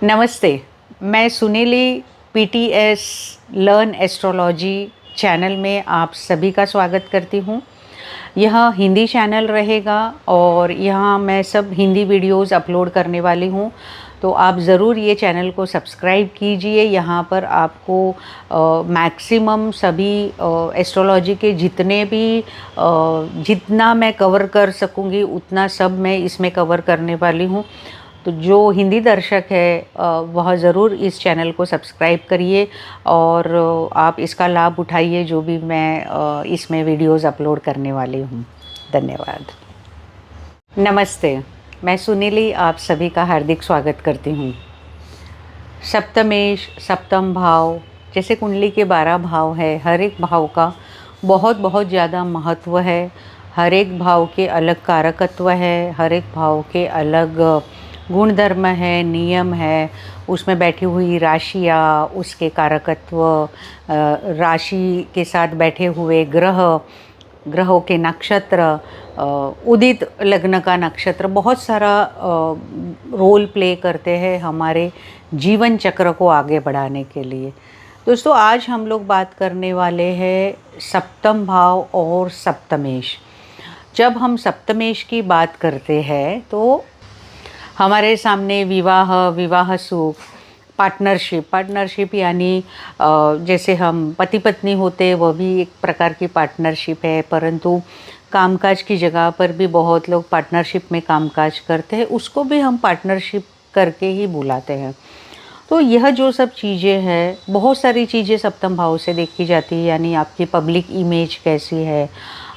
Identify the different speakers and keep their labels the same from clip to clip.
Speaker 1: नमस्ते। मैं सुनीली PTS learn astrology channel में आप सभी का स्वागत करती हूँ। यह हिंदी चैनल रहेगा और यहाँ मैं सब हिंदी वीडियोस अपलोड करने वाली हूँ, तो आप ज़रूर ये चैनल को सब्सक्राइब कीजिए। यहाँ पर आपको मैक्सिमम सभी एस्ट्रोलॉजी के जितने भी जितना मैं कवर कर सकूँगी उतना सब मैं इसमें कवर करने वाली हूँ। तो जो हिंदी दर्शक है वह ज़रूर इस चैनल को सब्सक्राइब करिए और आप इसका लाभ उठाइए जो भी मैं इसमें वीडियोस अपलोड करने वाली हूँ। धन्यवाद। नमस्ते, मैं सुनीली आप सभी का हार्दिक स्वागत करती हूँ। सप्तमेश, सप्तम भाव जैसे कुंडली के 12 भाव है, हर एक भाव का बहुत ज़्यादा महत्व है। हर एक भाव के अलग कारकत्व है, हर एक भाव के अलग गुणधर्म है, नियम है। उसमें बैठी हुई राशियाँ, उसके कारकत्व, राशि के साथ बैठे हुए ग्रहों के नक्षत्र, उदित लग्न का नक्षत्र बहुत सारा रोल प्ले करते हैं हमारे जीवन चक्र को आगे बढ़ाने के लिए। दोस्तों, आज हम लोग बात करने वाले हैं सप्तम भाव और सप्तमेश। जब हम सप्तमेश की बात करते हैं तो हमारे सामने विवाह सुख, पार्टनरशिप यानी जैसे हम पति पत्नी होते वह भी एक प्रकार की पार्टनरशिप है, परंतु कामकाज की जगह पर भी बहुत लोग पार्टनरशिप में कामकाज करते हैं, उसको भी हम पार्टनरशिप करके ही बुलाते हैं। तो यह जो सब चीज़ें हैं, बहुत सारी चीज़ें सप्तम भाव से देखी जाती है, यानी आपकी पब्लिक इमेज कैसी है,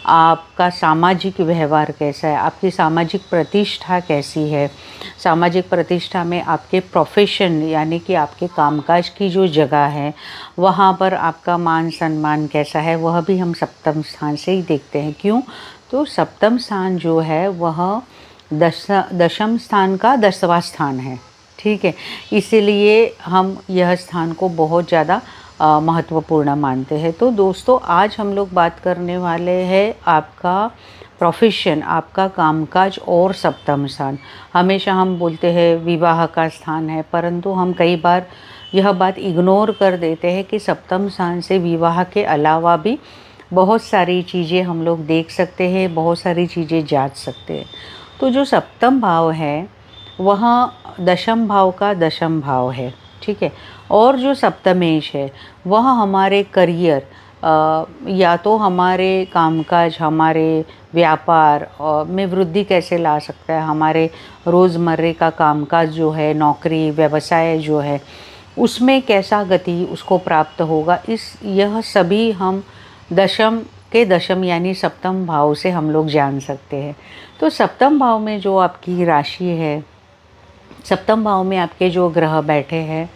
Speaker 1: आपका सामाजिक व्यवहार कैसा है, आपकी सामाजिक प्रतिष्ठा कैसी है, सामाजिक प्रतिष्ठा में आपके प्रोफेशन यानी कि आपके कामकाज की जो जगह है वहाँ पर आपका मान सम्मान कैसा है, वह भी हम सप्तम स्थान से ही देखते हैं। क्यों? तो सप्तम स्थान जो है वह दशम स्थान का 10वां स्थान है, ठीक है। इसीलिए हम यह स्थान को बहुत ज़्यादा महत्वपूर्ण मानते हैं। तो दोस्तों, आज हम लोग बात करने वाले हैं आपका प्रोफेशन, आपका कामकाज और सप्तम स्थान। हमेशा हम बोलते हैं विवाह का स्थान है, परंतु हम कई बार यह बात इग्नोर कर देते हैं कि सप्तम स्थान से विवाह के अलावा भी बहुत सारी चीज़ें हम लोग देख सकते हैं, बहुत सारी चीज़ें जांच सकते हैं। तो जो सप्तम भाव है वह दशम भाव का दशम भाव है, ठीक है। और जो सप्तमेश है वह हमारे करियर या तो हमारे कामकाज, हमारे व्यापार में वृद्धि कैसे ला सकता है, हमारे रोज़मर्रे का कामकाज जो है, नौकरी व्यवसाय जो है उसमें कैसा गति उसको प्राप्त होगा, यह सभी हम दशम यानी सप्तम भाव से हम लोग जान सकते हैं। तो सप्तम भाव में जो आपकी राशि है, सप्तम भाव में आपके जो ग्रह बैठे हैं,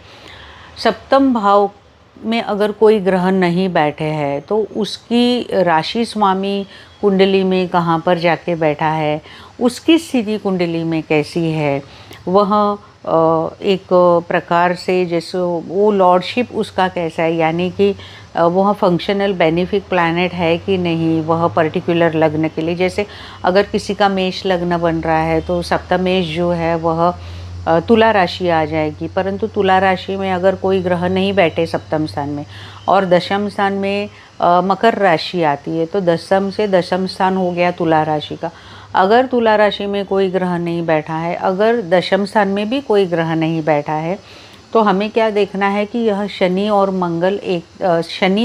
Speaker 1: सप्तम भाव में अगर कोई ग्रह नहीं बैठे हैं तो उसकी राशि स्वामी कुंडली में कहाँ पर जाके बैठा है, उसकी स्थिति कुंडली में कैसी है, वह एक प्रकार से जैसे वो लॉर्डशिप उसका कैसा है, यानी कि वह फंक्शनल बेनिफिक प्लैनेट है कि नहीं वह पर्टिकुलर लग्न के लिए। जैसे अगर किसी का मेष लग्न बन रहा है तो सप्तमेश जो है वह तुला राशि आ जाएगी, परंतु तुला राशि में अगर कोई ग्रह नहीं बैठे सप्तम स्थान में और दशम स्थान में मकर राशि आती है तो दशम से दशम स्थान हो गया तुला राशि का। अगर तुला राशि में कोई ग्रह नहीं बैठा है, अगर दशम स्थान में भी कोई ग्रह नहीं बैठा है, तो हमें क्या देखना है कि यह शनि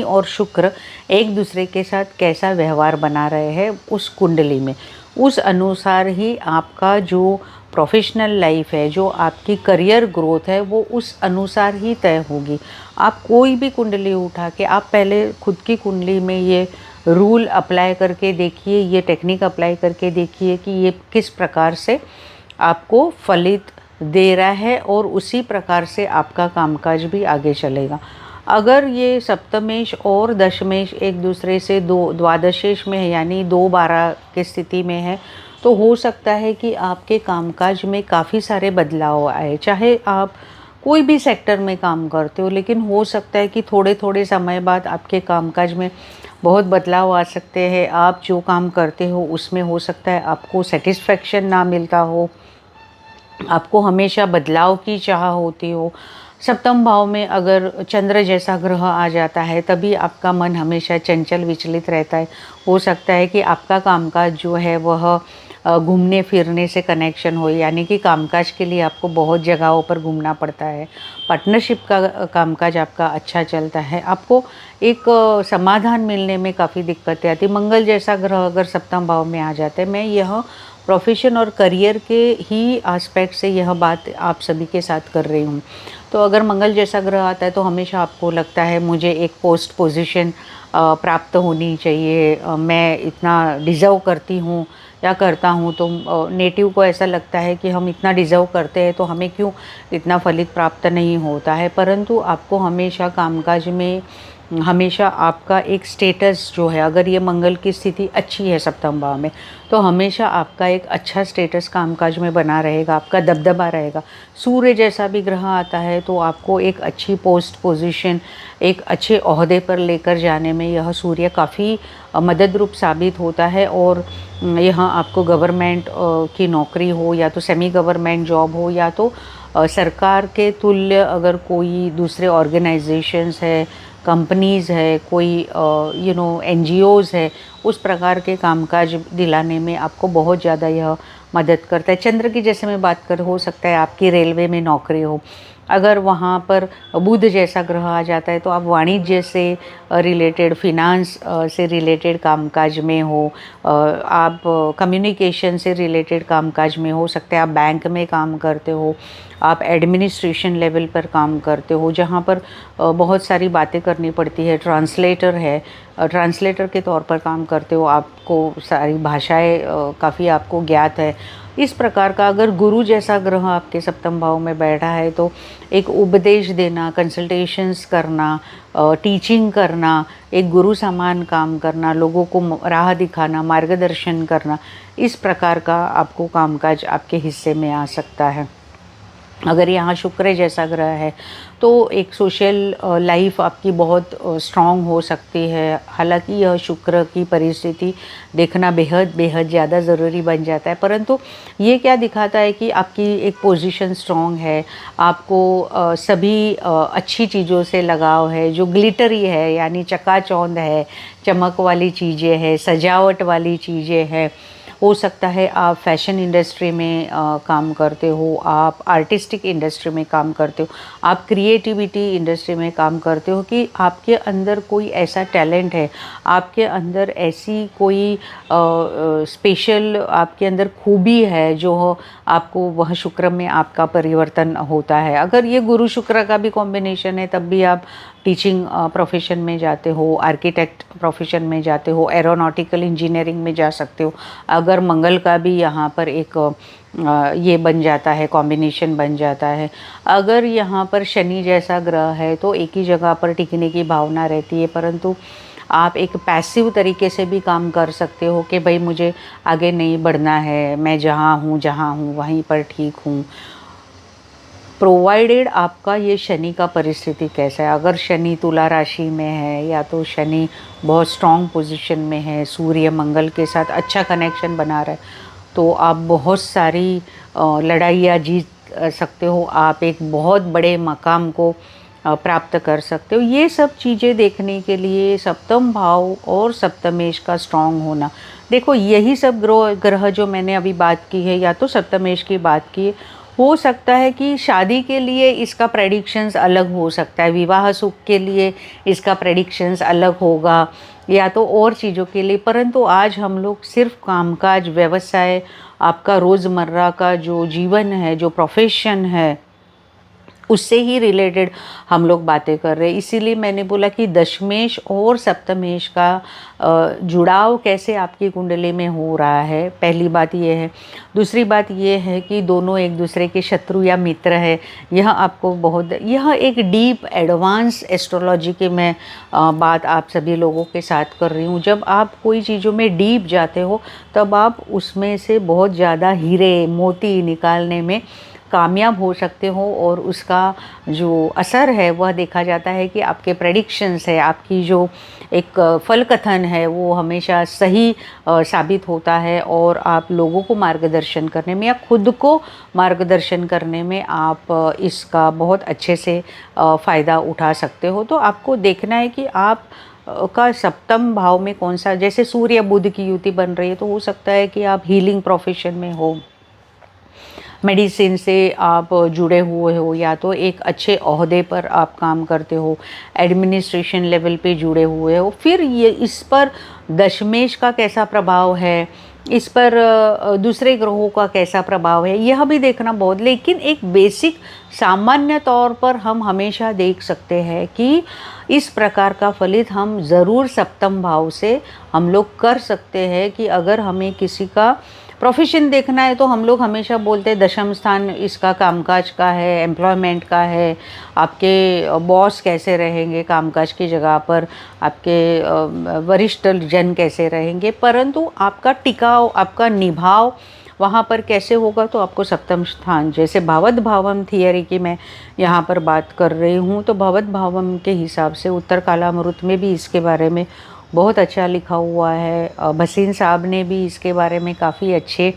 Speaker 1: और शुक्र एक दूसरे के साथ कैसा व्यवहार बना रहे हैं उस कुंडली में। उस अनुसार ही आपका जो प्रोफेशनल लाइफ है, जो आपकी करियर ग्रोथ है, वो उस अनुसार ही तय होगी। आप कोई भी कुंडली उठा के आप पहले खुद की कुंडली में ये रूल अप्लाई करके देखिए, ये टेक्निक अप्लाई करके देखिए कि ये किस प्रकार से आपको फलित दे रहा है और उसी प्रकार से आपका कामकाज भी आगे चलेगा। अगर ये सप्तमेश और दशमेश एक दूसरे से द्वादशेश में है, यानी 2-12 की स्थिति में है, तो हो सकता है कि आपके कामकाज में काफ़ी सारे बदलाव आए। चाहे आप कोई भी सेक्टर में काम करते हो, लेकिन हो सकता है कि थोड़े थोड़े समय बाद आपके कामकाज में बहुत बदलाव आ सकते हैं। आप जो काम करते हो उसमें हो सकता है आपको सेटिस्फेक्शन ना मिलता हो, आपको हमेशा बदलाव की चाह होती हो। सप्तम भाव में अगर चंद्र जैसा ग्रह आ जाता है तभी आपका मन हमेशा चंचल विचलित रहता है। हो सकता है कि आपका कामकाज जो है वह घूमने फिरने से कनेक्शन हो, यानी कि कामकाज के लिए आपको बहुत जगहों पर घूमना पड़ता है। पार्टनरशिप का कामकाज आपका अच्छा चलता है। आपको एक समाधान मिलने में काफ़ी दिक्कतें आती। मंगल जैसा ग्रह अगर सप्तम भाव में आ जाते हैं, मैं यह प्रोफेशन और करियर के ही एस्पेक्ट से यह बात आप सभी के साथ कर रही हूँ। तो अगर मंगल जैसा ग्रह आता है तो हमेशा आपको लगता है मुझे एक पोस्ट पोजीशन प्राप्त होनी चाहिए, मैं इतना डिज़र्व करती हूँ या करता हूँ। तो नेटिव को ऐसा लगता है कि हम इतना डिज़र्व करते हैं तो हमें क्यों इतना फलित प्राप्त नहीं होता है। परंतु आपको हमेशा कामकाज में हमेशा आपका एक स्टेटस जो है, अगर ये मंगल की स्थिति अच्छी है सप्तम भाव में, तो हमेशा आपका एक अच्छा स्टेटस कामकाज में बना रहेगा, आपका दबदबा रहेगा। सूर्य जैसा भी ग्रह आता है तो आपको एक अच्छी पोस्ट पोजीशन, एक अच्छे ओहदे पर लेकर जाने में यह सूर्य काफ़ी मदद रूप साबित होता है। और यहाँ आपको गवर्नमेंट की नौकरी हो या तो सेमी गवर्नमेंट जॉब हो या तो सरकार के तुल्य अगर कोई दूसरे ऑर्गेनाइजेशंस है, कंपनीज़ है, कोई एनजीओज़ है, उस प्रकार के कामकाज दिलाने में आपको बहुत ज़्यादा यह मदद करता है। चंद्र की जैसे मैं बात कर, हो सकता है आपकी रेलवे में नौकरी हो, अगर वहाँ पर बुध जैसा ग्रह आ जाता है तो आप वाणिज्य से रिलेटेड, फिनांस से रिलेटेड कामकाज में हो, आप कम्युनिकेशन से रिलेटेड कामकाज में हो सकते हैं, आप बैंक में काम करते हो, आप एडमिनिस्ट्रेशन लेवल पर काम करते हो जहाँ पर बहुत सारी बातें करनी पड़ती है, ट्रांसलेटर है, ट्रांसलेटर के तौर पर काम करते हो, आपको सारी भाषाएं काफ़ी आपको ज्ञात है। इस प्रकार का अगर गुरु जैसा ग्रह आपके सप्तम भाव में बैठा है तो एक उपदेश देना, कंसल्टेशंस करना, टीचिंग करना, एक गुरु समान काम करना, लोगों को राह दिखाना, मार्गदर्शन करना, इस प्रकार का आपको कामकाज आपके हिस्से में आ सकता है। अगर यहाँ शुक्र जैसा ग्रह है तो एक सोशल लाइफ आपकी बहुत स्ट्रॉन्ग हो सकती है। हालांकि यह शुक्र की परिस्थिति देखना बेहद बेहद ज़्यादा ज़रूरी बन जाता है, परंतु ये क्या दिखाता है कि आपकी एक पोजीशन स्ट्रॉन्ग है, आपको सभी अच्छी चीज़ों से लगाव है, जो ग्लिटरी है यानी चकाचौंध है, चमक वाली चीज़ें हैं, सजावट वाली चीज़ें हैं। हो सकता है आप फैशन इंडस्ट्री में काम करते हो, आप आर्टिस्टिक इंडस्ट्री में काम करते हो, आप क्रिएटिविटी इंडस्ट्री में काम करते हो कि आपके अंदर कोई ऐसा टैलेंट है, आपके अंदर ऐसी कोई स्पेशल आपके अंदर खूबी है जो आपको वह शुक्र में आपका परिवर्तन होता है। अगर ये गुरु शुक्र का भी कॉम्बिनेशन है तब भी आप टीचिंग प्रोफेशन में जाते हो, आर्किटेक्ट प्रोफेशन में जाते हो, एरोनॉटिकल इंजीनियरिंग में जा सकते हो। अगर मंगल का भी यहाँ पर एक ये बन जाता है, कॉम्बिनेशन बन जाता है। अगर यहाँ पर शनि जैसा ग्रह है तो एक ही जगह पर टिकने की भावना रहती है, परंतु आप एक पैसिव तरीके से भी काम कर सकते हो कि भाई मुझे आगे नहीं बढ़ना है, मैं जहाँ हूँ वहीं पर ठीक हूँ, प्रोवाइडेड आपका ये शनि का परिस्थिति कैसा है। अगर शनि तुला राशि में है या तो शनि बहुत स्ट्रॉन्ग पोजीशन में है, सूर्य मंगल के साथ अच्छा कनेक्शन बना रहा है, तो आप बहुत सारी लड़ाइयाँ जीत सकते हो, आप एक बहुत बड़े मकाम को प्राप्त कर सकते हो। ये सब चीज़ें देखने के लिए सप्तम भाव और सप्तमेश का स्ट्रॉन्ग होना, देखो यही सब ग्रह जो मैंने अभी बात की है या तो सप्तमेश की बात की है, हो सकता है कि शादी के लिए इसका प्रेडिक्शंस अलग हो सकता है, विवाह सुख के लिए इसका प्रेडिक्शंस अलग होगा या तो और चीज़ों के लिए, परंतु आज हम लोग सिर्फ कामकाज, व्यवसाय, आपका रोज़मर्रा का जो जीवन है, जो प्रोफेशन है, उससे ही रिलेटेड हम लोग बातें कर रहे हैं। इसीलिए मैंने बोला कि दशमेश और सप्तमेश का जुड़ाव कैसे आपकी कुंडली में हो रहा है, पहली बात ये है। दूसरी बात ये है कि दोनों एक दूसरे के शत्रु या मित्र है। यह आपको बहुत, यह एक डीप एडवांस एस्ट्रोलॉजी की मैं बात आप सभी लोगों के साथ कर रही हूँ। जब आप कोई चीज़ों में डीप जाते हो तब आप उसमें से बहुत ज़्यादा हीरे मोती निकालने में कामयाब हो सकते हो और उसका जो असर है वह देखा जाता है कि आपके प्रेडिक्शंस है, आपकी जो एक फल कथन है वो हमेशा सही साबित होता है और आप लोगों को मार्गदर्शन करने में या खुद को मार्गदर्शन करने में आप इसका बहुत अच्छे से फ़ायदा उठा सकते हो। तो आपको देखना है कि आप का सप्तम भाव में कौन सा, जैसे सूर्य बुध की युति बन रही है तो हो सकता है कि आप हीलिंग प्रोफेशन में हो, मेडिसिन से आप जुड़े हुए हो, या तो एक अच्छे ओहदे पर आप काम करते हो, एडमिनिस्ट्रेशन लेवल पे जुड़े हुए हो। फिर ये इस पर दशमेश का कैसा प्रभाव है, इस पर दूसरे ग्रहों का कैसा प्रभाव है, यह भी देखना बहुत, लेकिन एक बेसिक सामान्य तौर पर हम हमेशा देख सकते हैं कि इस प्रकार का फलित हम ज़रूर सप्तम भाव से हम लोग कर सकते हैं। कि अगर हमें किसी का प्रोफेशन देखना है तो हम लोग हमेशा बोलते हैं दशम स्थान इसका कामकाज का है, एम्प्लॉयमेंट का है, आपके बॉस कैसे रहेंगे कामकाज की जगह पर, आपके वरिष्ठ जन कैसे रहेंगे, परंतु आपका टिकाव, आपका निभाव वहाँ पर कैसे होगा, तो आपको सप्तम स्थान, जैसे भवद भावम थियरी की मैं यहाँ पर बात कर रही हूँ, तो भवद भावम के हिसाब से उत्तर कालामृत में भी इसके बारे में बहुत अच्छा लिखा हुआ है। भसीन साहब ने भी इसके बारे में काफ़ी अच्छे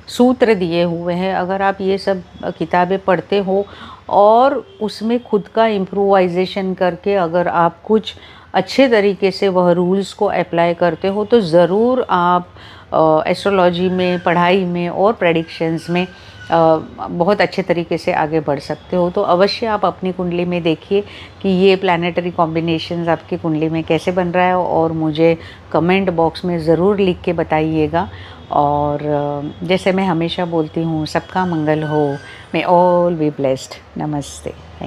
Speaker 1: सूत्र दिए हुए हैं। अगर आप ये सब किताबें पढ़ते हो और उसमें खुद का इम्प्रोवाइजेशन करके अगर आप कुछ अच्छे तरीके से वह रूल्स को अप्लाई करते हो तो ज़रूर आप एस्ट्रोलॉजी में, पढ़ाई में और प्रेडिक्शंस में बहुत अच्छे तरीके से आगे बढ़ सकते हो। तो अवश्य आप अपनी कुंडली में देखिए कि ये प्लैनेटरी कॉम्बिनेशंस आपकी कुंडली में कैसे बन रहा है और मुझे कमेंट बॉक्स में ज़रूर लिख के बताइएगा। और जैसे मैं हमेशा बोलती हूँ, सबका मंगल हो, मे ऑल बी ब्लेस्ड। नमस्ते, थैंक यू।